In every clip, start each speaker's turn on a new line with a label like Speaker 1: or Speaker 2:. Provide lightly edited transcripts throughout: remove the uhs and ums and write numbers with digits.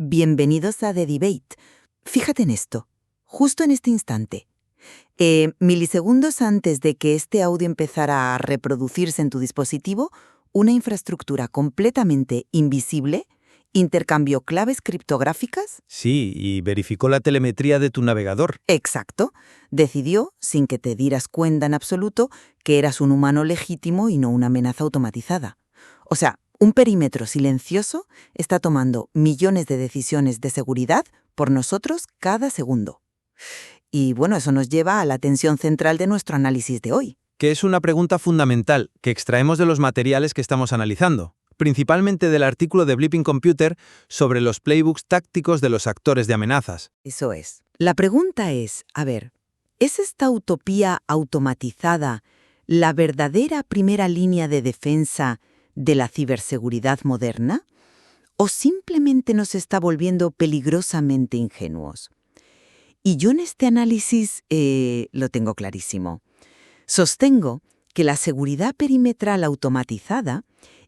Speaker 1: Bienvenidos a The Debate. Fíjate en esto, justo en este instante. Milisegundos antes de que este audio empezara a reproducirse en tu dispositivo, una infraestructura completamente invisible intercambió claves criptográficas.
Speaker 2: Sí, y verificó la telemetría de tu navegador.
Speaker 1: Exacto. Decidió, sin que te dieras cuenta en absoluto, que eras un humano legítimo y no una amenaza automatizada. O sea, un perímetro silencioso está tomando millones de decisiones de seguridad por nosotros cada segundo. Y bueno, eso nos lleva a la tensión central de nuestro análisis de hoy.
Speaker 2: Que es una pregunta fundamental que extraemos de los materiales que estamos analizando, principalmente del artículo de Bleeping Computer sobre los playbooks tácticos de los actores de amenazas.
Speaker 1: Eso es. La pregunta es, ¿es esta utopía automatizada la verdadera primera línea de defensa de la ciberseguridad moderna? ¿O simplemente nos está volviendo peligrosamente ingenuos? Y yo en este análisis lo tengo clarísimo. Sostengo que la seguridad perimetral automatizada,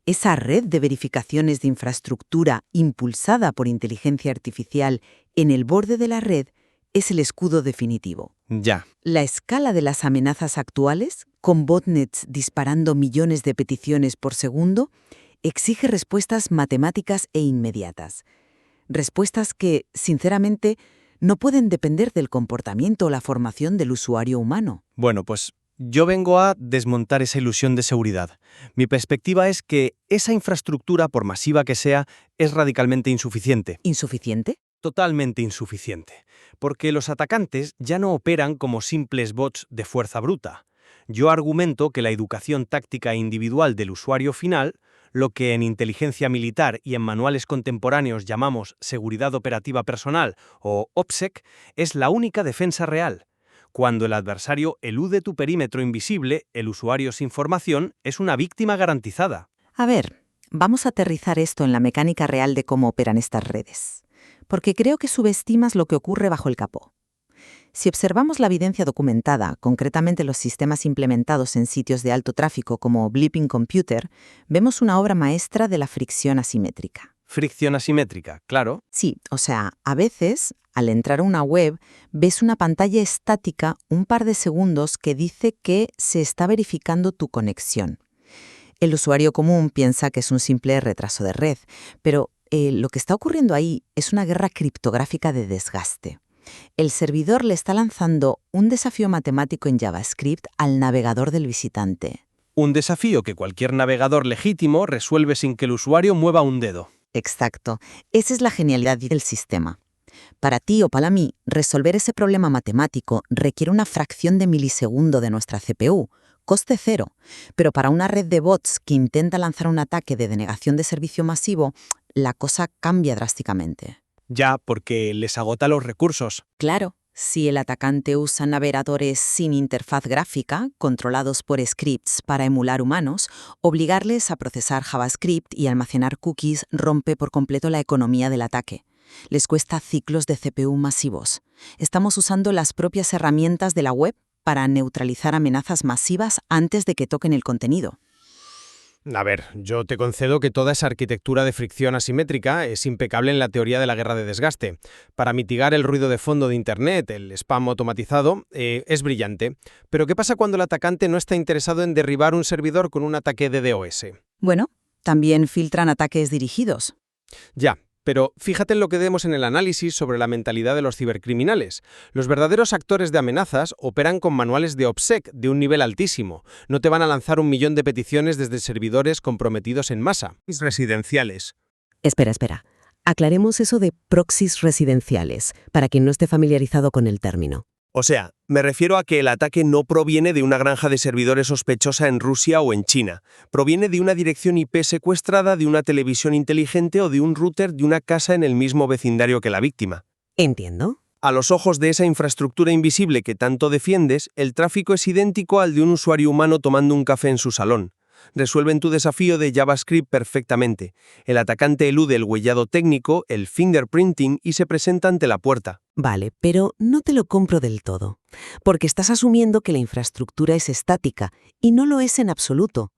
Speaker 1: esa red de verificaciones de infraestructura impulsada por inteligencia artificial en el borde de la red, es el escudo definitivo.
Speaker 2: Ya.
Speaker 1: La escala de las amenazas actuales, con botnets disparando millones de peticiones por segundo, exige respuestas matemáticas e inmediatas. Respuestas que, sinceramente, no pueden depender del comportamiento o la formación del usuario humano.
Speaker 3: Bueno, pues yo vengo a desmontar esa ilusión de seguridad. Mi perspectiva es que esa infraestructura, por masiva que sea, es radicalmente insuficiente.
Speaker 1: ¿Insuficiente?
Speaker 3: Totalmente insuficiente. Porque los atacantes ya no operan como simples bots de fuerza bruta. Yo argumento que la educación táctica individual del usuario final, lo que en inteligencia militar y en manuales contemporáneos llamamos seguridad operativa personal o OPSEC, es la única defensa real. Cuando el adversario elude tu perímetro invisible, el usuario sin formación es una víctima garantizada.
Speaker 1: Vamos a aterrizar esto en la mecánica real de cómo operan estas redes. Porque creo que subestimas lo que ocurre bajo el capó. Si observamos la evidencia documentada, concretamente los sistemas implementados en sitios de alto tráfico como Bleeping Computer, vemos una obra maestra de la fricción asimétrica.
Speaker 3: Fricción asimétrica, claro.
Speaker 1: Sí, o sea, a veces, al entrar a una web, ves una pantalla estática un par de segundos que dice que se está verificando tu conexión. El usuario común piensa que es un simple retraso de red, pero lo que está ocurriendo ahí es una guerra criptográfica de desgaste. El servidor le está lanzando un desafío matemático en JavaScript al navegador del visitante.
Speaker 3: Un desafío que cualquier navegador legítimo resuelve sin que el usuario mueva un dedo.
Speaker 1: Exacto. Esa es la genialidad del sistema. Para ti o para mí, resolver ese problema matemático requiere una fracción de milisegundo de nuestra CPU, coste cero. Pero para una red de bots que intenta lanzar un ataque de denegación de servicio masivo, la cosa cambia drásticamente.
Speaker 3: Ya, porque les agota los recursos.
Speaker 1: Claro, si el atacante usa navegadores sin interfaz gráfica, controlados por scripts para emular humanos, obligarles a procesar JavaScript y almacenar cookies rompe por completo la economía del ataque. Les cuesta ciclos de CPU masivos. Estamos usando las propias herramientas de la web para neutralizar amenazas masivas antes de que toquen el contenido.
Speaker 3: A ver, yo te concedo que toda esa arquitectura de fricción asimétrica es impecable en la teoría de la guerra de desgaste. Para mitigar el ruido de fondo de Internet, el spam automatizado, es brillante. Pero ¿qué pasa cuando el atacante no está interesado en derribar un servidor con un ataque de DOS?
Speaker 1: Bueno, también filtran ataques dirigidos.
Speaker 3: Ya. Pero fíjate en lo que vemos en el análisis sobre la mentalidad de los cibercriminales. Los verdaderos actores de amenazas operan con manuales de OPSEC de un nivel altísimo. No te van a lanzar 1 millón de peticiones desde servidores comprometidos en masa. Residenciales.
Speaker 4: Espera. Aclaremos eso de proxies residenciales, para quien no esté familiarizado con el término.
Speaker 3: O sea, me refiero a que el ataque no proviene de una granja de servidores sospechosa en Rusia o en China. Proviene de una dirección IP secuestrada, de una televisión inteligente o de un router de una casa en el mismo vecindario que la víctima.
Speaker 4: Entiendo.
Speaker 3: A los ojos de esa infraestructura invisible que tanto defiendes, el tráfico es idéntico al de un usuario humano tomando un café en su salón. Resuelven tu desafío de JavaScript perfectamente. El atacante elude el huellado técnico, el fingerprinting y se presenta ante la puerta.
Speaker 4: Vale, pero no te lo compro del todo, porque estás asumiendo que la infraestructura es estática, y no lo es en absoluto.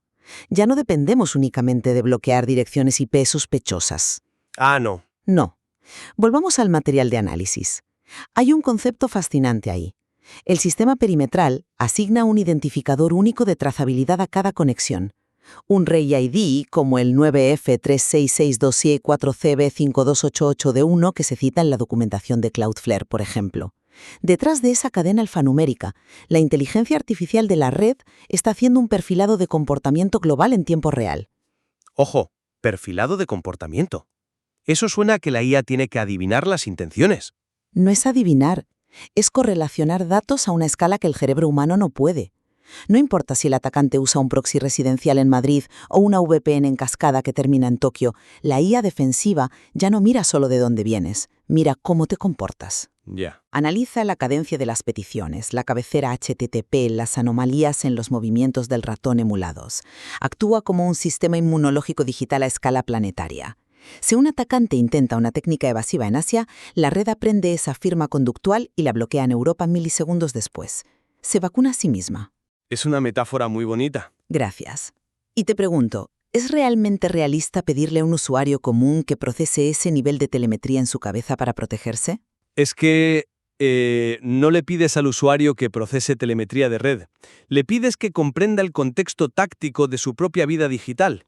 Speaker 4: Ya no dependemos únicamente de bloquear direcciones IP sospechosas.
Speaker 3: Ah, no.
Speaker 4: No. Volvamos al material de análisis. Hay un concepto fascinante ahí. El sistema perimetral asigna un identificador único de trazabilidad a cada conexión. Un Rey ID como el 9F36627-4CB5288D1 que se cita en la documentación de Cloudflare, por ejemplo. Detrás de esa cadena alfanumérica, la inteligencia artificial de la red está haciendo un perfilado de comportamiento global en tiempo real.
Speaker 3: Ojo, perfilado de comportamiento. Eso suena a que la IA tiene que adivinar las intenciones.
Speaker 4: No es adivinar, es correlacionar datos a una escala que el cerebro humano no puede. No importa si el atacante usa un proxy residencial en Madrid o una VPN en cascada que termina en Tokio, la IA defensiva ya no mira solo de dónde vienes, mira cómo te comportas.
Speaker 3: Ya.
Speaker 4: Analiza la cadencia de las peticiones, la cabecera HTTP, las anomalías en los movimientos del ratón emulados. Actúa como un sistema inmunológico digital a escala planetaria. Si un atacante intenta una técnica evasiva en Asia, la red aprende esa firma conductual y la bloquea en Europa milisegundos después. Se vacuna a sí misma.
Speaker 3: Es una metáfora muy bonita.
Speaker 4: Gracias. Y te pregunto, ¿es realmente realista pedirle a un usuario común que procese ese nivel de telemetría en su cabeza para protegerse?
Speaker 3: Es que no le pides al usuario que procese telemetría de red. Le pides que comprenda el contexto táctico de su propia vida digital.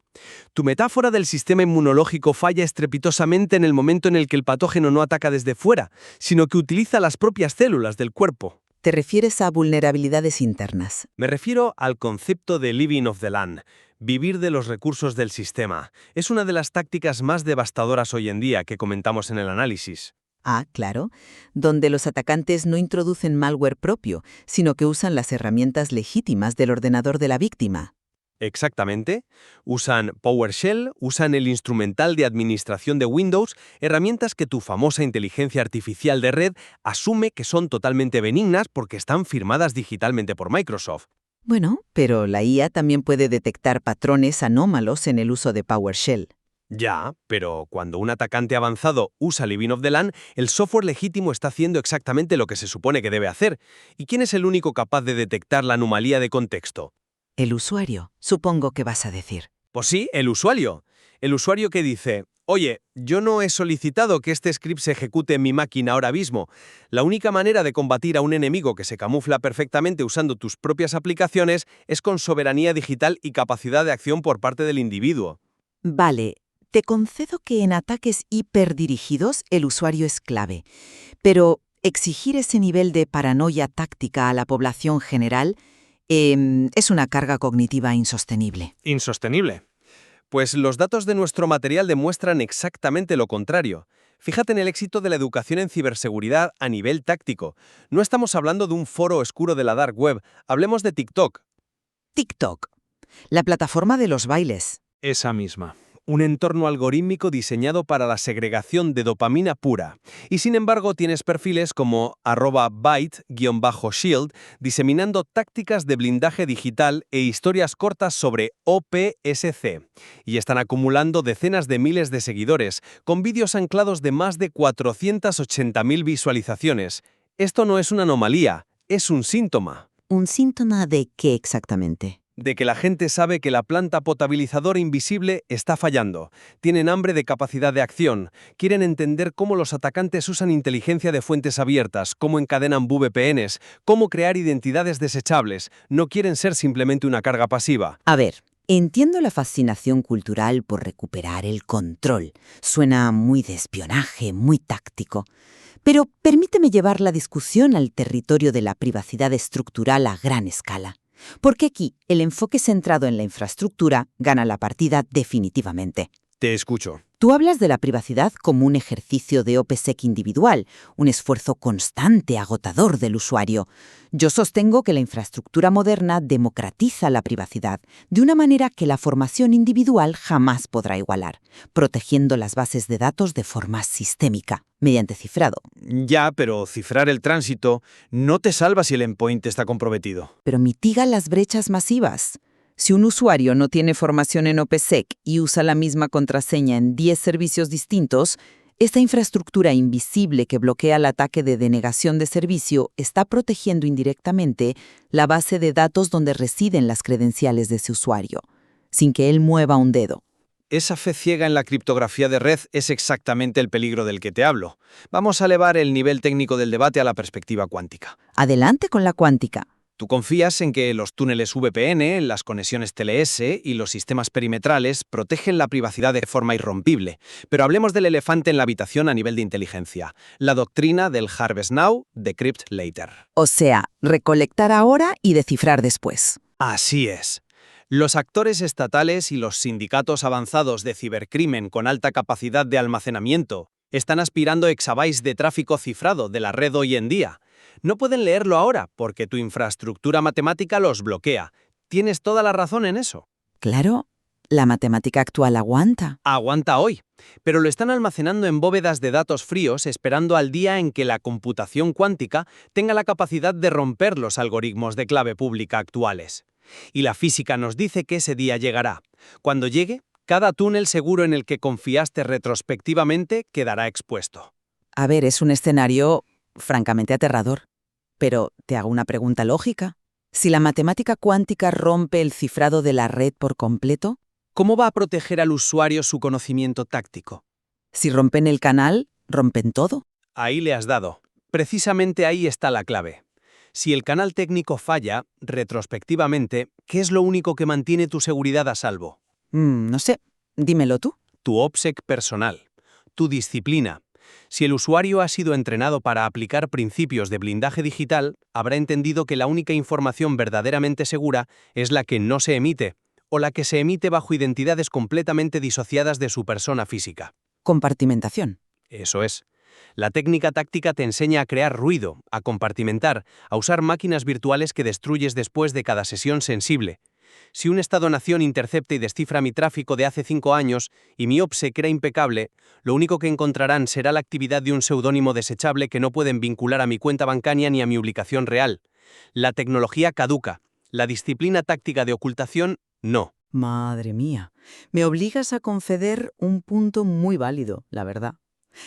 Speaker 3: Tu metáfora del sistema inmunológico falla estrepitosamente en el momento en el que el patógeno no ataca desde fuera, sino que utiliza las propias células del cuerpo.
Speaker 4: ¿Te refieres a vulnerabilidades internas?
Speaker 3: Me refiero al concepto de living off the land, vivir de los recursos del sistema. Es una de las tácticas más devastadoras hoy en día que comentamos en el análisis.
Speaker 4: Ah, claro, donde los atacantes no introducen malware propio, sino que usan las herramientas legítimas del ordenador de la víctima.
Speaker 3: Exactamente. Usan PowerShell, usan el instrumental de administración de Windows, herramientas que tu famosa inteligencia artificial de red asume que son totalmente benignas porque están firmadas digitalmente por Microsoft.
Speaker 4: Bueno, pero la IA también puede detectar patrones anómalos en el uso de PowerShell.
Speaker 3: Ya, pero cuando un atacante avanzado usa Living off the LAN, el software legítimo está haciendo exactamente lo que se supone que debe hacer. ¿Y quién es el único capaz de detectar la anomalía de contexto?
Speaker 4: El usuario, supongo que vas a decir.
Speaker 3: Pues sí, el usuario. El usuario que dice, oye, yo no he solicitado que este script se ejecute en mi máquina ahora mismo. La única manera de combatir a un enemigo que se camufla perfectamente usando tus propias aplicaciones es con soberanía digital y capacidad de acción por parte del individuo.
Speaker 1: Vale, te concedo que en ataques hiperdirigidos el usuario es clave, pero exigir ese nivel de paranoia táctica a la población general es una carga cognitiva insostenible.
Speaker 3: Insostenible. Pues los datos de nuestro material demuestran exactamente lo contrario. Fíjate en el éxito de la educación en ciberseguridad a nivel táctico. No estamos hablando de un foro oscuro de la dark web, hablemos de TikTok.
Speaker 1: TikTok, la plataforma de los bailes.
Speaker 3: Esa misma. Un entorno algorítmico diseñado para la segregación de dopamina pura. Y sin embargo tienes perfiles como @byte_shield diseminando tácticas de blindaje digital e historias cortas sobre OPSC. Y están acumulando decenas de miles de seguidores, con vídeos anclados de más de 480.000 visualizaciones. Esto no es una anomalía, es un síntoma.
Speaker 1: ¿Un síntoma de qué exactamente?
Speaker 3: De que la gente sabe que la planta potabilizadora invisible está fallando. Tienen hambre de capacidad de acción. Quieren entender cómo los atacantes usan inteligencia de fuentes abiertas, cómo encadenan VPNs, cómo crear identidades desechables. No quieren ser simplemente una carga pasiva.
Speaker 1: A ver, entiendo la fascinación cultural por recuperar el control. Suena muy de espionaje, muy táctico. Pero permíteme llevar la discusión al territorio de la privacidad estructural a gran escala. Porque aquí el enfoque centrado en la infraestructura gana la partida definitivamente.
Speaker 3: Te escucho.
Speaker 1: Tú hablas de la privacidad como un ejercicio de OPSEC individual, un esfuerzo constante, agotador del usuario. Yo sostengo que la infraestructura moderna democratiza la privacidad de una manera que la formación individual jamás podrá igualar, protegiendo las bases de datos de forma sistémica, mediante cifrado.
Speaker 3: Ya, pero cifrar el tránsito no te salva si el endpoint está comprometido.
Speaker 1: Pero mitiga las brechas masivas. Si un usuario no tiene formación en OPSEC y usa la misma contraseña en 10 servicios distintos, esta infraestructura invisible que bloquea el ataque de denegación de servicio está protegiendo indirectamente la base de datos donde residen las credenciales de ese usuario, sin que él mueva un dedo.
Speaker 3: Esa fe ciega en la criptografía de red es exactamente el peligro del que te hablo. Vamos a elevar el nivel técnico del debate a la perspectiva cuántica.
Speaker 1: Adelante con la cuántica.
Speaker 3: Tú confías en que los túneles VPN, las conexiones TLS y los sistemas perimetrales protegen la privacidad de forma irrompible. Pero hablemos del elefante en la habitación a nivel de inteligencia, la doctrina del Harvest Now, Decrypt Later.
Speaker 1: O sea, recolectar ahora y descifrar después.
Speaker 3: Así es. Los actores estatales y los sindicatos avanzados de cibercrimen con alta capacidad de almacenamiento están aspirando exabytes de tráfico cifrado de la red hoy en día. No pueden leerlo ahora porque tu infraestructura matemática los bloquea. Tienes toda la razón en eso.
Speaker 1: Claro, la matemática actual aguanta.
Speaker 3: Aguanta hoy, pero lo están almacenando en bóvedas de datos fríos esperando al día en que la computación cuántica tenga la capacidad de romper los algoritmos de clave pública actuales. Y la física nos dice que ese día llegará. Cuando llegue, cada túnel seguro en el que confiaste retrospectivamente quedará expuesto.
Speaker 1: A ver, es un escenario francamente aterrador. Pero te hago una pregunta lógica. Si la matemática cuántica rompe el cifrado de la red por completo,
Speaker 3: ¿Cómo va a proteger al usuario su conocimiento táctico?
Speaker 1: si rompen el canal, rompen todo.
Speaker 3: Ahí le has dado. Precisamente ahí está la clave. Si el canal técnico falla, retrospectivamente, ¿qué es lo único que mantiene tu seguridad a salvo?
Speaker 1: No sé, dímelo tú.
Speaker 3: Tu OPSEC personal, tu disciplina. Si el usuario ha sido entrenado para aplicar principios de blindaje digital, habrá entendido que la única información verdaderamente segura es la que no se emite, o la que se emite bajo identidades completamente disociadas de su persona física.
Speaker 1: Compartimentación.
Speaker 3: Eso es. La técnica táctica te enseña a crear ruido, a compartimentar, a usar máquinas virtuales que destruyes después de cada sesión sensible. Si un Estado-nación intercepta y descifra mi tráfico de hace 5 años y mi OPSEC era impecable, lo único que encontrarán será la actividad de un seudónimo desechable que no pueden vincular a mi cuenta bancaria ni a mi ubicación real. La tecnología caduca. La disciplina táctica de ocultación, no.
Speaker 1: Madre mía, me obligas a conceder un punto muy válido, la verdad.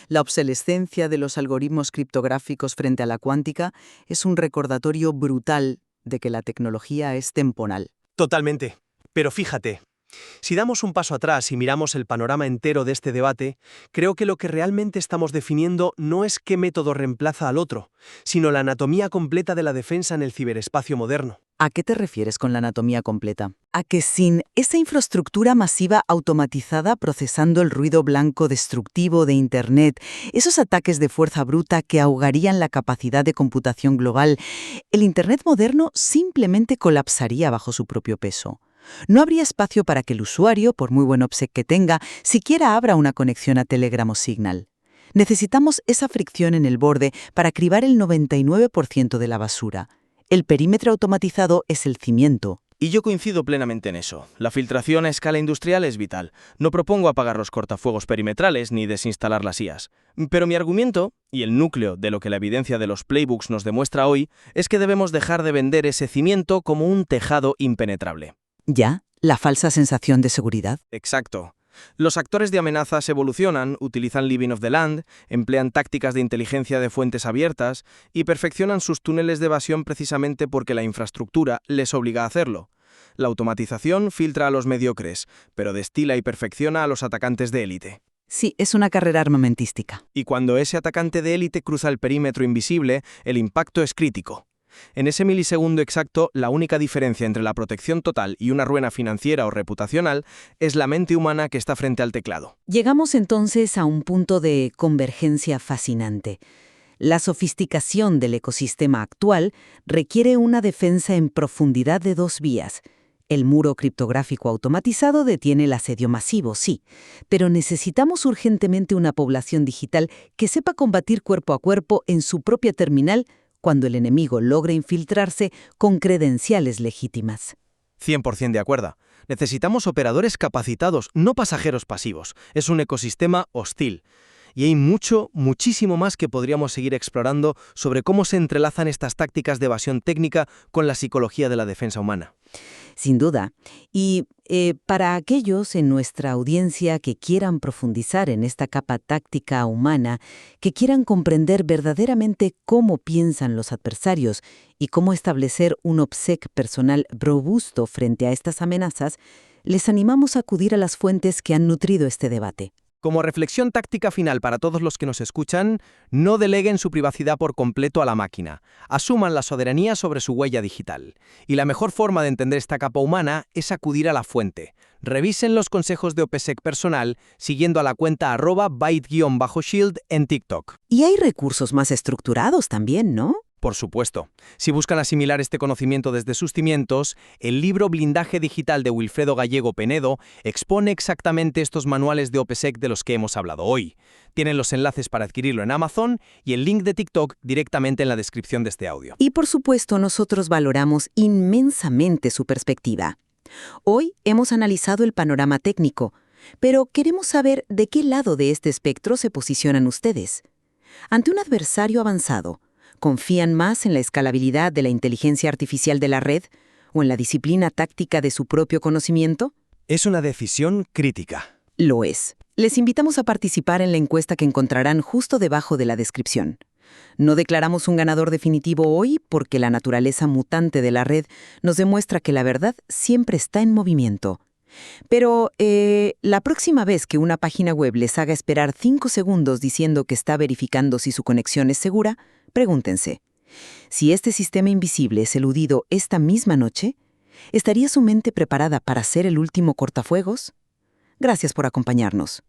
Speaker 1: La obsolescencia de los algoritmos criptográficos frente a la cuántica es un recordatorio brutal de que la tecnología es temporal.
Speaker 3: Totalmente. Pero fíjate, si damos un paso atrás y miramos el panorama entero de este debate, creo que lo que realmente estamos definiendo no es qué método reemplaza al otro, sino la anatomía completa de la defensa en el ciberespacio moderno.
Speaker 1: ¿A qué te refieres con la anatomía completa? A que sin esa infraestructura masiva automatizada procesando el ruido blanco destructivo de Internet, esos ataques de fuerza bruta que ahogarían la capacidad de computación global, el Internet moderno simplemente colapsaría bajo su propio peso. No habría espacio para que el usuario, por muy buen OPSEC que tenga, siquiera abra una conexión a Telegram o Signal. Necesitamos esa fricción en el borde para cribar el 99% de la basura. El perímetro automatizado es el cimiento.
Speaker 5: Y yo coincido plenamente en eso. La filtración a escala industrial es vital. No propongo apagar los cortafuegos perimetrales ni desinstalar las IAs. Pero mi argumento, y el núcleo de lo que la evidencia de los playbooks nos demuestra hoy, es que debemos dejar de vender ese cimiento como un tejado impenetrable.
Speaker 1: ¿Ya? ¿La falsa sensación de seguridad?
Speaker 5: Exacto. Los actores de amenazas evolucionan, utilizan Living of the Land, emplean tácticas de inteligencia de fuentes abiertas y perfeccionan sus túneles de evasión precisamente porque la infraestructura les obliga a hacerlo. La automatización filtra a los mediocres, pero destila y perfecciona a los atacantes de élite.
Speaker 1: Sí, es una carrera armamentística.
Speaker 5: Y cuando ese atacante de élite cruza el perímetro invisible, el impacto es crítico. En ese milisegundo exacto, la única diferencia entre la protección total y una ruina financiera o reputacional es la mente humana que está frente al teclado.
Speaker 1: Llegamos entonces a un punto de convergencia fascinante. La sofisticación del ecosistema actual requiere una defensa en profundidad de 2 vías. El muro criptográfico automatizado detiene el asedio masivo, sí, pero necesitamos urgentemente una población digital que sepa combatir cuerpo a cuerpo en su propia terminal cuando el enemigo logra infiltrarse con credenciales legítimas.
Speaker 5: 100% de acuerdo. Necesitamos operadores capacitados, no pasajeros pasivos. Es un ecosistema hostil. Y hay muchísimo más que podríamos seguir explorando sobre cómo se entrelazan estas tácticas de evasión técnica con la psicología de la defensa humana.
Speaker 1: Sin duda. Y para aquellos en nuestra audiencia que quieran profundizar en esta capa táctica humana, que quieran comprender verdaderamente cómo piensan los adversarios y cómo establecer un OPSEC personal robusto frente a estas amenazas,
Speaker 4: Les animamos a acudir a las fuentes que han nutrido este debate.
Speaker 5: Como reflexión táctica final para todos los que nos escuchan, no deleguen su privacidad por completo a la máquina. Asuman la soberanía sobre su huella digital. Y la mejor forma de entender esta capa humana es acudir a la fuente. Revisen los consejos de OPSEC personal siguiendo a la cuenta @byte_shield en TikTok.
Speaker 4: Y hay recursos más estructurados también, ¿no?
Speaker 5: Por supuesto. Si buscan asimilar este conocimiento desde sus cimientos, el libro Blindaje Digital de Wilfredo Gallego Penedo expone exactamente estos manuales de OPSEC de los que hemos hablado hoy. Tienen los enlaces para adquirirlo en Amazon y el link de TikTok directamente en la descripción de este audio.
Speaker 4: Y por supuesto, nosotros valoramos inmensamente su perspectiva. Hoy hemos analizado el panorama técnico, pero queremos saber de qué lado de este espectro se posicionan ustedes. Ante un adversario avanzado, ¿confían más en la escalabilidad de la inteligencia artificial de la red o en la disciplina táctica de su propio conocimiento?
Speaker 3: Es una decisión crítica.
Speaker 4: Lo es. Les invitamos a participar en la encuesta que encontrarán justo debajo de la descripción. No declaramos un ganador definitivo hoy porque la naturaleza mutante de la red nos demuestra que la verdad siempre está en movimiento. Pero la próxima vez que una página web les haga esperar 5 segundos diciendo que está verificando si su conexión es segura, pregúntense, si este sistema invisible es eludido esta misma noche, ¿estaría su mente preparada para ser el último cortafuegos? Gracias por acompañarnos.